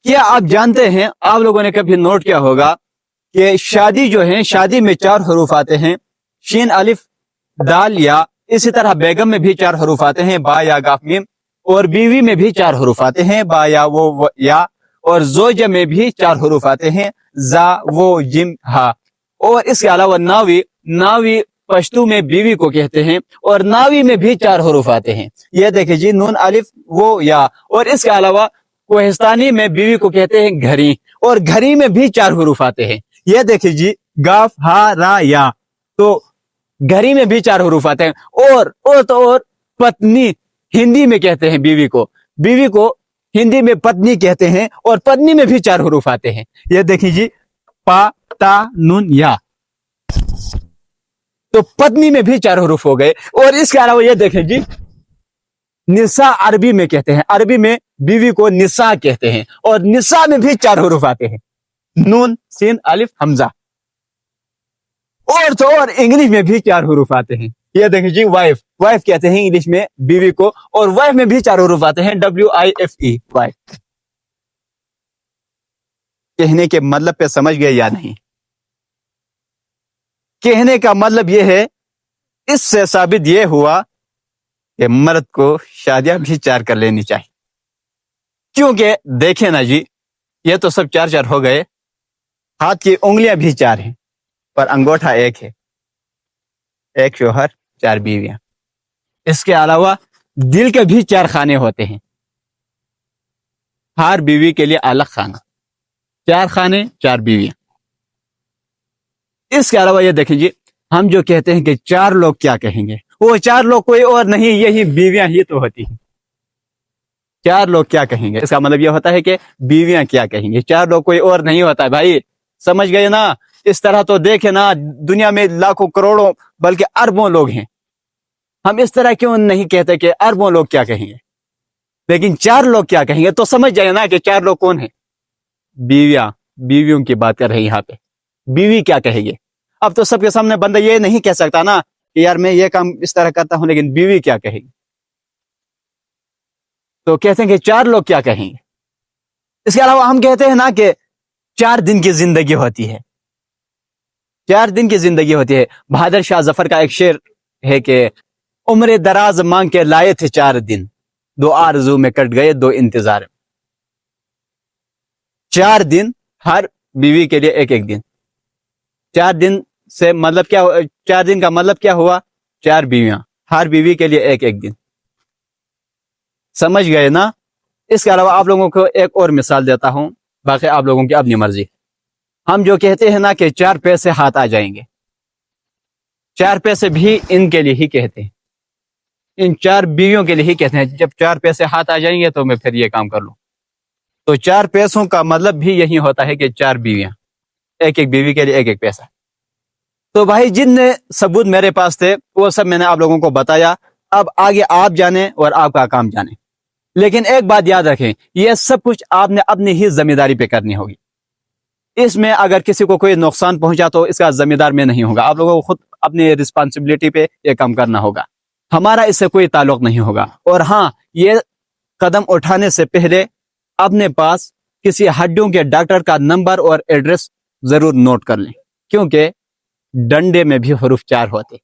क्या आप जानते हैं, आप लोगों ने कभी नोट किया होगा कि शादी जो है, शादी में 4 हरूफ आते हैं, शीन अलिफ दाल या। इसी तरह बेगम में भी 4 हरूफ आते हैं, बा या गाफ मीम। और बीवी में भी 4 हरूफ आते हैं, बा या वो या। और जोजा में भी 4 हरूफ आते हैं, जा वो जिम हा। और इसके अलावा नावी, नावी पश्तू में बीवी को कहते हैं, और नावी में भी 4 हरूफ आते हैं। ये देखिए जी, नून अलिफ वो या। और इसके अलावा कोहिस्तानी में बीवी को कहते हैं घरी, और घरी में भी 4 हरूफ आते हैं। ये देखिए जी, गाफ हा रा या। तो घरी में भी 4 हरूफ आते हैं। और पत्नी हिंदी में कहते हैं बीवी को, बीवी को हिंदी में पत्नी कहते हैं, और पत्नी में भी 4 हरूफ आते हैं। ये देखिए जी, पा ता नून या। तो पत्नी में भी 4 हरूफ हो गए। और इसके अलावा ये देखें जी, निसा अरबी में कहते हैं, अरबी में बीवी को निसा कहते हैं, और निसा में भी 4 हरूफ आते हैं, नून सीन अलिफ हमजा। और तो और इंग्लिश में भी 4 हरूफ आते हैं। ये देखिए जी, वाइफ, वाइफ कहते हैं इंग्लिश में बीवी को, और वाइफ में भी 4 हरूफ आते हैं, WIFE वाइफ। कहने के मतलब पे समझ गए या नहीं? कहने का मतलब यह है, इससे साबित यह हुआ कि मर्द को शादियां भी 4 कर लेनी चाहिए। क्योंकि देखें ना जी, ये तो सब 4 हो गए, हाथ की उंगलियां भी 4 हैं, पर अंगूठा 1 है। 1 शोहर 4 बीवियां। इसके अलावा दिल के भी 4 खाने होते हैं, हर बीवी के लिए अलग खाना, 4 खाने 4 बीवियां। इसके अलावा ये देखें जी, हम जो कहते हैं कि 4 लोग क्या कहेंगे, वो 4 लोग कोई और नहीं, यही बीवियां ही तो होती हैं। 4 लोग क्या कहेंगे, इसका मतलब ये होता है कि बीवियां क्या कहेंगे, 4 लोग कोई और नहीं होता है भाई। समझ गए ना? इस तरह तो देखे ना, दुनिया में लाखों करोड़ों बल्कि अरबों लोग हैं। हम इस तरह क्यों नहीं कहते कि अरबों लोग क्या कहेंगे, लेकिन 4 लोग क्या कहेंगे, तो समझ जाए ना कि 4 लोग कौन है। बीवियां, बीवियों की बात कर रहे हैं यहाँ पे। बीवी क्या कहेंगे? अब तो सबके सामने बंदा ये नहीं कह सकता ना कि यार मैं ये काम इस तरह करता हूं, लेकिन बीवी क्या कहेगी। तो कहते हैं कि 4 लोग क्या कहेंगे। इसके अलावा हम कहते हैं ना कि 4 दिन की जिंदगी होती है, 4 दिन की जिंदगी होती है। बहादुर शाह जफर का एक शेर है कि उम्र दराज मांग के लाए थे 4 दिन, 2 आरज़ू में कट गए 2 इंतजार। 4 दिन, हर बीवी के लिए एक एक दिन। 4 दिन से मतलब क्या, 4 दिन का मतलब क्या हुआ, 4 बीवियां, हर बीवी के लिए एक एक दिन। समझ गए ना? इसके अलावा आप लोगों को एक और मिसाल देता हूं, बाकी आप लोगों की अपनी मर्जी। हम जो कहते हैं ना कि 4 पैसे हाथ आ जाएंगे, 4 पैसे भी इनके लिए ही कहते हैं, इन 4 बीवियों के लिए ही कहते हैं। जब 4 पैसे हाथ आ जाएंगे तो मैं फिर ये काम कर लूं। तो 4 पैसों का मतलब भी यही होता है कि 4 बीवियां, एक एक बीवी के लिए एक एक पैसा। तो भाई जितने सबूत मेरे पास थे वो सब मैंने आप लोगों को बताया। अब आगे आप जाने और आपका काम जाने। लेकिन एक बात याद रखें, यह सब कुछ आपने अपनी ही जिम्मेदारी पे करनी होगी। इसमें अगर किसी को कोई नुकसान पहुंचा तो इसका जिम्मेदार मैं नहीं होगा। आप लोगों को खुद अपनी रिस्पॉन्सिबिलिटी पे यह काम करना होगा, हमारा इससे कोई ताल्लुक नहीं होगा। और हाँ, ये कदम उठाने से पहले अपने पास किसी हड्डियों के डॉक्टर का नंबर और एड्रेस जरूर नोट कर लें, क्योंकि डंडे में भी हरूफ 4 होते।